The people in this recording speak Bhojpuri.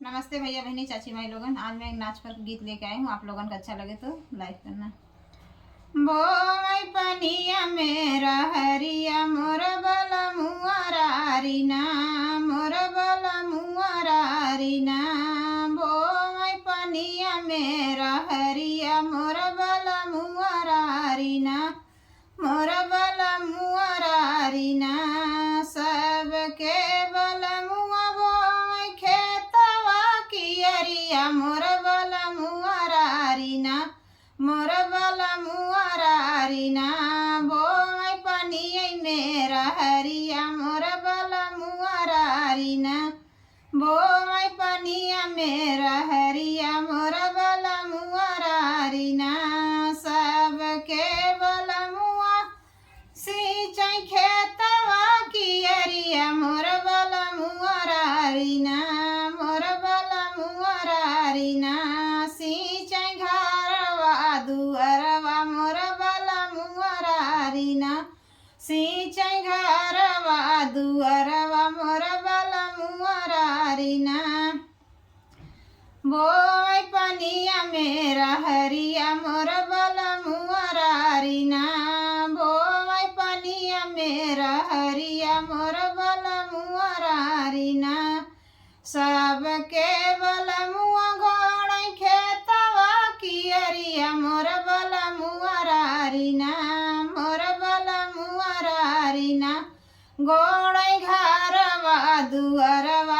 नमस्ते भैया बहनी चाची भाई लोगन। आज मैं एक नाच पर गीत लेके आई हूँ। आप लोगन को अच्छा लगे तो लाइक करना। बोई पनिया मेरा हरिया मोर बल मुआरारीना, मोर बल मुआरारीना। बोई पनिया मेरा हरिया मोर बल मुआरारीना, मोर बल मुआरारीना। सबके बल मुआ बोई खेतवा कियरिया मोर बल मुआरारीना, मोर बल मुआरारीना। बोई पनिया मेरा हरिया मोर बल मुआरारीना, बोई पनिया मेरा हरिया मोर बल मुआरारीना। सबके बल मुआ सिंचाई खेतवा कियरिया मोर बल मुआरारीना, मोर बल मुआरारीना। सिंचाई घरवा दुअरवा मोर बल मुआरारीना, सिंचाई घरवा दुअरवा मोर बल मुआरारीना। बोई पनिया मेरा हरिया मोर बल मुआरारीना, बोई पनिया मेरा हरिया मोर बल मुआरारीना। सबके बल मुआ घोड़ै खेतवा कियरिया मोर बल मुआरारीना, मोर बल मुआरारीना। घोड़ै घरवा दुअरवा